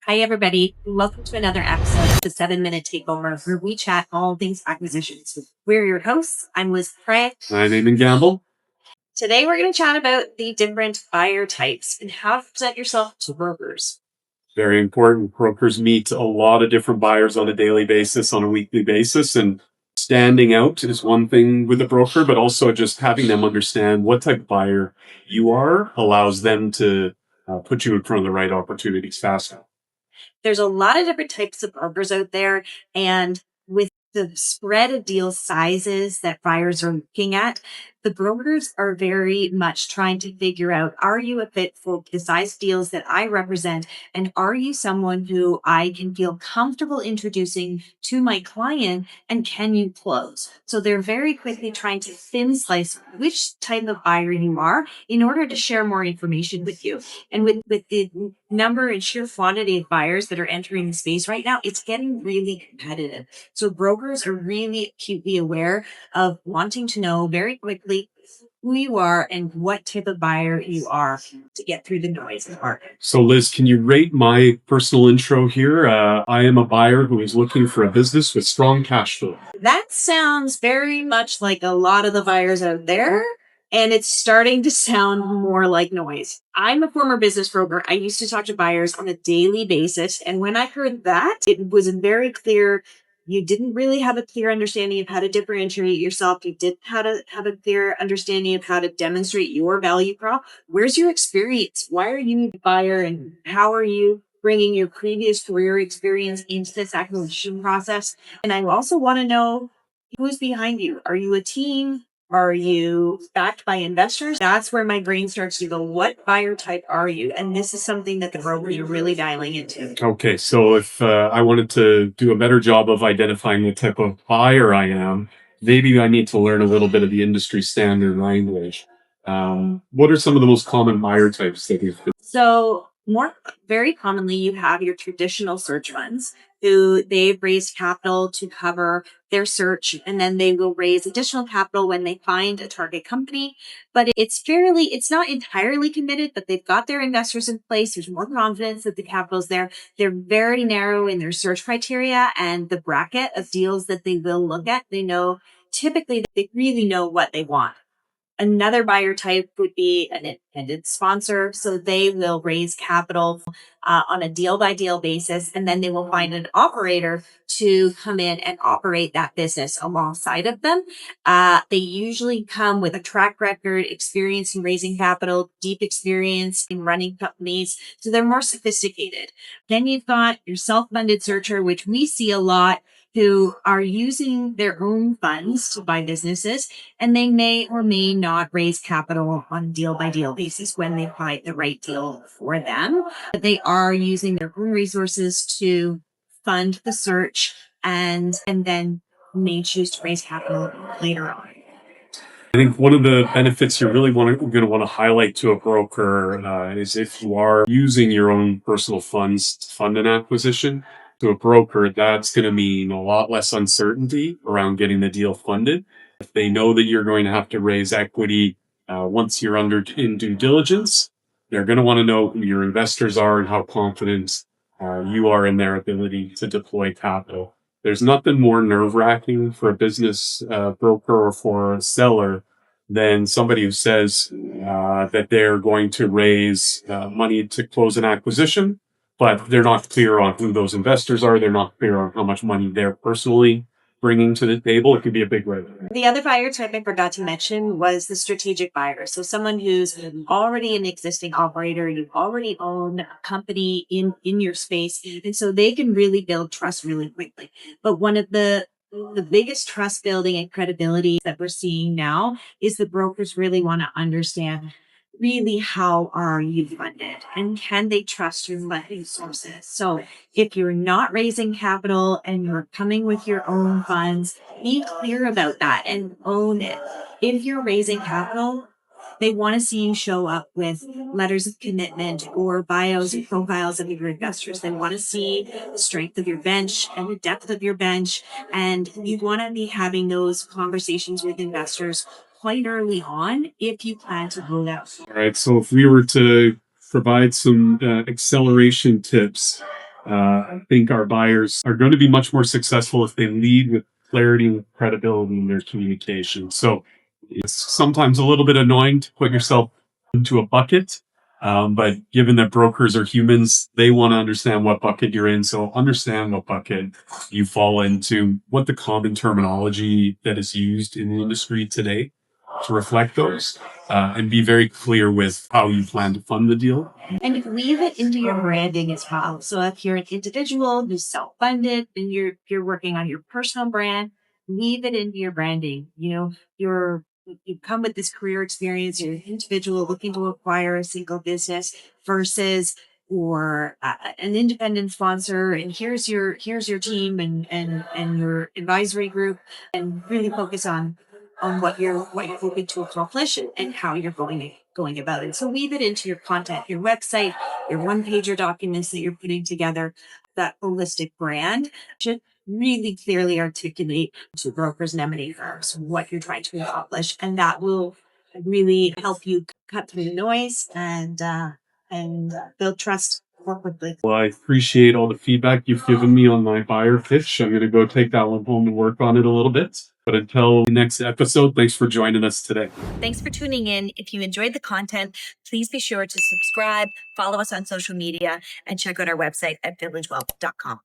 Hi, everybody. Welcome to another episode of the 7 Minute Takeover, where we chat all things acquisitions. We're your hosts. I'm Liz Craig. I'm Eamon Gamble. Today, we're going to chat about the different buyer types and how to present yourself to brokers. Very important. Brokers meet a lot of different buyers on a daily basis, on a weekly basis, and standing out is one thing with a broker, but also just having them understand what type of buyer you are allows them to put you in front of the right opportunities faster. There's a lot of different types of brokers out there, and with the spread of deal sizes that buyers are looking at, the brokers are very much trying to figure out, are you a fit for the size deals that I represent? And are you someone who I can feel comfortable introducing to my client? And can you close? So they're very quickly trying to thin slice which type of buyer you are in order to share more information with you. And with the number and sheer quantity of buyers that are entering the space right now, it's getting really competitive. So brokers are really acutely aware of wanting to know very quickly who you are and what type of buyer you are to get through the noise in the market. So Liz, can you rate my personal intro here? I am a buyer who is looking for a business with strong cash flow. That sounds very much like a lot of the buyers out there. And it's starting to sound more like noise. I'm a former business broker. I used to talk to buyers on a daily basis. And when I heard that, it was very clear you didn't really have a clear understanding of how to differentiate yourself. You didn't have a clear understanding of how to demonstrate your value prop. Where's your experience? Why are you a buyer? And how are you bringing your previous career experience into this acquisition process? And I also want to know who's behind you. Are you a team? Are you backed by investors? That's where my brain starts to go, what buyer type are you? And this is something that the brokers are really dialing into. Okay, so if I wanted to do a better job of identifying the type of buyer I am, maybe I need to learn a little bit of the industry standard language. What are some of the most common buyer types that you've? So very commonly, you have your traditional search funds who they've raised capital to cover their search, and then they will raise additional capital when they find a target company. But it's not entirely committed, but they've got their investors in place. There's more confidence that the capital's there. They're very narrow in their search criteria and the bracket of deals that they will look at. They know typically they really know what they want. Another buyer type would be an independent sponsor. So they will raise capital on a deal by deal basis, and then they will find an operator to come in and operate that business alongside of them. They usually come with a track record, experience in raising capital, deep experience in running companies. So they're more sophisticated. Then you've got your self-funded searcher, which we see a lot, who are using their own funds to buy businesses, and they may or may not raise capital on deal by deal basis when they find the right deal for them. But they are using their own resources to fund the search and then may choose to raise capital later on. I think one of the benefits you're really going to want to highlight to a broker is if you are using your own personal funds to fund an acquisition. To a broker, that's going to mean a lot less uncertainty around getting the deal funded. If they know that you're going to have to raise equity once you're in due diligence, they're going to want to know who your investors are and how confident you are in their ability to deploy capital. There's nothing more nerve-wracking for a business broker or for a seller than somebody who says that they're going to raise money to close an acquisition, but they're not clear on who those investors are. They're not clear on how much money they're personally bringing to the table. It could be a big risk. The other buyer type I forgot to mention was the strategic buyer. So someone who's already an existing operator, you already own a company in your space, and so they can really build trust really quickly. But one of the biggest trust building and credibility that we're seeing now is the brokers really want to understand really how are you funded and can they trust your funding sources. So if you're not raising capital and you're coming with your own funds, be clear about that and own it. If you're raising capital, they want to see you show up with letters of commitment or bios and profiles of your investors. They want to see the strength of your bench and the depth of your bench. And you want to be having those conversations with investors quite early on if you plan to roll out. All right. So if we were to provide some acceleration tips I think our buyers are going to be much more successful if they lead with clarity and credibility in their communication. So it's sometimes a little bit annoying to put yourself into a bucket. But given that brokers are humans, they want to understand what bucket you're in. So understand what bucket you fall into, what the common terminology that is used in the industry today to reflect those, and be very clear with how you plan to fund the deal. And weave it into your branding as well. So if you're an individual who's self-funded and you're working on your personal brand, weave it into your branding. You come with this career experience, you're an individual looking to acquire a single business versus or an independent sponsor, and here's your team and your advisory group, and really focus on what you're hoping to accomplish and how you're going about it. So weave it into your content, your website, your one pager documents that you're putting together. That holistic brand should really clearly articulate to brokers and M&A firms what you're trying to accomplish, and that will really help you cut through the noise and build trust more quickly. Well, I appreciate all the feedback you've given me on my buyer pitch. I'm going to go take that one home and work on it a little bit. But until the next episode, thanks for joining us today. Thanks for tuning in. If you enjoyed the content, please be sure to subscribe, follow us on social media, and check out our website at villagewellth.com.